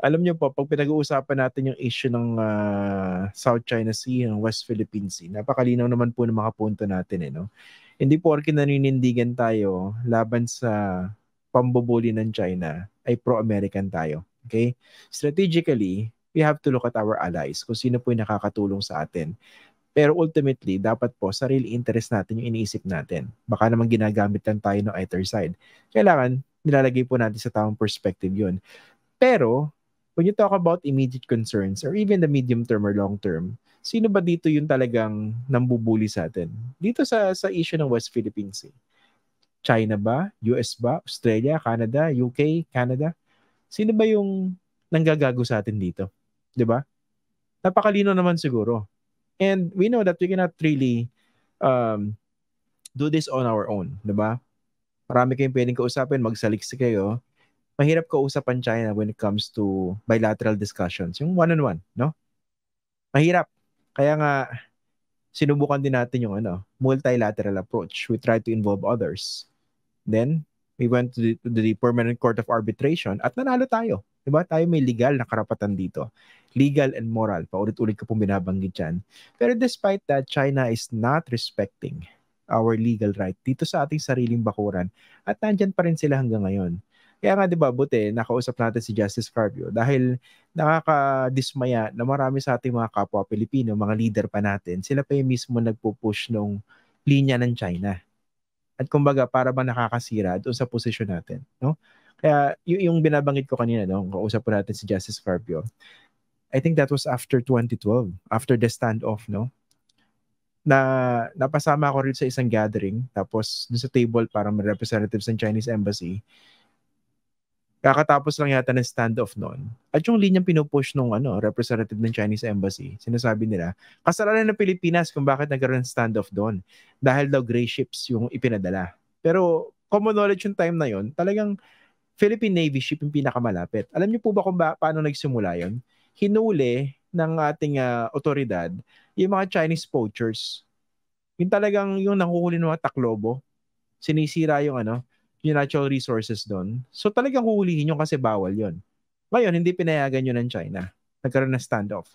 Alam niyo po, pag pinag-uusapan natin yung issue ng South China Sea, ng West Philippine Sea, napakalinaw naman po ng mga punto natin, no? Hindi porke naninindigan tayo laban sa pambubuli ng China, ay pro-American tayo. Okay? Strategically, we have to look at our allies, kung sino po yung nakakatulong sa atin. Pero ultimately, dapat po, sarili interest natin yung iniisip natin. Baka naman ginagamit lang tayo ng either side. Kailangan, nilalagay po natin sa tamang perspective yun. Pero, when you talk about immediate concerns or even the medium term or long term, sino ba dito yung talagang nambubuli sa atin? Dito sa issue ng West Philippine Sea. China ba? US ba? Australia? Canada? UK? Canada? Sino ba yung nanggagago sa atin dito? 'Di ba? Napakalino naman siguro. And we know that we cannot really um, do this on our own, 'di ba? Marami kayong pwedeng kausapin, magsaliksik kayo. Mahirap kausap ang China when it comes to bilateral discussions, yung one-on-one, no? Mahirap. Kaya nga, sinubukan din natin yung multilateral approach. We try to involve others. Then, we went to the Permanent Court of Arbitration at nanalo tayo. Diba? Tayo may legal na karapatan dito. Legal and moral. Paulit-ulit ko pong binabanggit yan. Pero despite that, China is not respecting our legal right dito sa ating sariling bakuran. At nandyan pa rin sila hanggang ngayon. Kaya nga, di ba, buti, nakausap natin si Justice Carpio dahil nakakadismaya na marami sa ating mga kapwa Pilipino, mga leader pa natin, sila pa yung mismo nagpo-push nung linya ng China. At kumbaga, para bang nakakasira doon sa posisyon natin, no? Kaya yung binabanggit ko kanina, no, kausap po natin si Justice Carpio. I think that was after 2012, after the standoff, no? Na napasama ako rin sa isang gathering, tapos doon sa table parang may representatives ng Chinese Embassy. Kakatapos lang yata ng standoff noon. At yung linyang pinupush nung representative ng Chinese Embassy, sinasabi nila, kasalanan ng Pilipinas kung bakit nagkaroon ng standoff doon. Dahil daw gray ships yung ipinadala. Pero common knowledge yung time na yon, talagang Philippine Navy ship yung pinakamalapit. Alam niyo po ba kung paano nagsimula yon? Hinuli ng ating otoridad yung mga Chinese poachers. Yung talagang yung nahuhuli ng mga taklobo, sinisira yung natural resources doon. So talagang huhulihin yun kasi bawal yun. Ngayon, hindi pinayagan yun ng China. Nagkaroon ng standoff.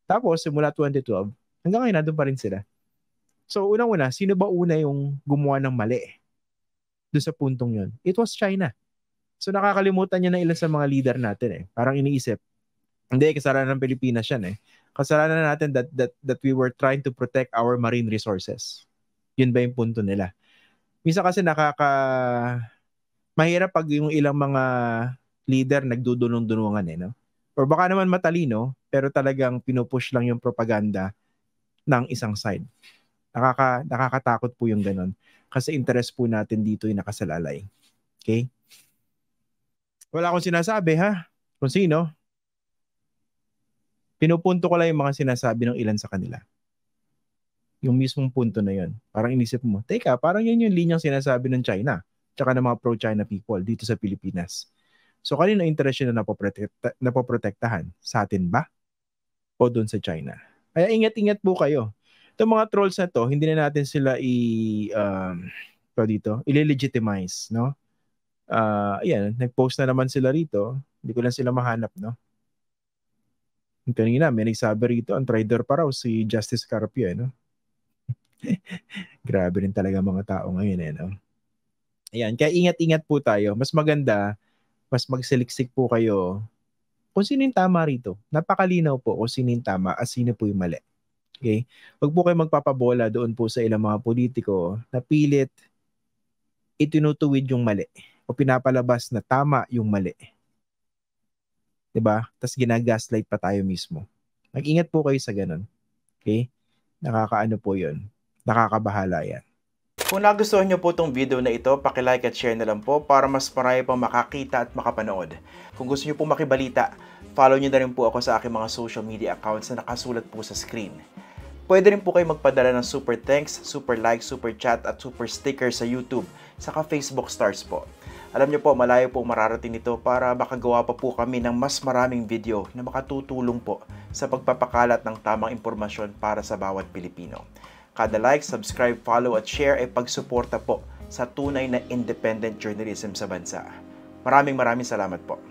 Tapos, simula 2012, hanggang ngayon, nandun pa rin sila. So, unang-una, sino ba una yung gumawa ng mali doon sa puntong yun? It was China. So, nakakalimutan niya na ilan sa mga leader natin eh. Parang iniisip, hindi, kasalanan ng Pilipinas yan eh. Kasalanan natin that we were trying to protect our marine resources. Yun ba yung punto nila? Minsan kasi mahirap pag yung ilang mga leader nagdudunong-dunungan eh, no? Or baka naman matalino, pero talagang pinupush lang yung propaganda ng isang side. Nakakatakot po yung ganun. Kasi interest po natin dito yung nakasalalay. Okay? Wala akong sinasabi ha? Kung sino. Pinupunto ko lang yung mga sinasabi ng ilan sa kanila. Yung mismong punto na yun. Parang inisip mo, teka, parang yun yung linyang sinasabi ng China tsaka ng mga pro-China people dito sa Pilipinas. So, kanino interest yun na napoprotektahan? Sa atin ba? O doon sa China? Kaya ingat-ingat po kayo. Itong mga trolls na to, hindi na natin sila i-legitimize, no? Ayan, nag-post na naman sila rito. Hindi ko lang sila mahanap, no? Kanina, may nagsabi rito, ang trader pa raw si Justice Carpio, no? Grabe rin talaga mga tao ngayon, no? Ayan, kaya ingat-ingat po tayo. Mas maganda, mas magsiliksik po kayo kung sino yung tama rito. Napakalinaw po kung sino yung tama at sino po yung mali. Okay? Huwag po kayo magpapabola doon po sa ilang mga politiko na pilit itinutuwid yung mali o pinapalabas na tama yung mali. 'Di ba? Tapos ginagaslight pa tayo mismo. Mag-ingat po kayo sa ganun. Okay? Nakakaano po yun. Nakakabahala yan. Kung nagustuhan nyo po itong video na ito, like at share na lang po para mas marami pang makakita at makapanood. Kung gusto nyo po makibalita, follow nyo na rin po ako sa aking mga social media accounts na nakasulat po sa screen. Pwede rin po kayo magpadala ng super thanks, super like, super chat at super sticker sa YouTube, saka Facebook stars po. Alam nyo po, malayo po mararating ito para makagawa pa po kami ng mas maraming video na makatutulong po sa pagpapakalat ng tamang impormasyon para sa bawat Pilipino. Kada like, subscribe, follow at share ay pagsuporta po sa tunay na independent journalism sa bansa. Maraming salamat po.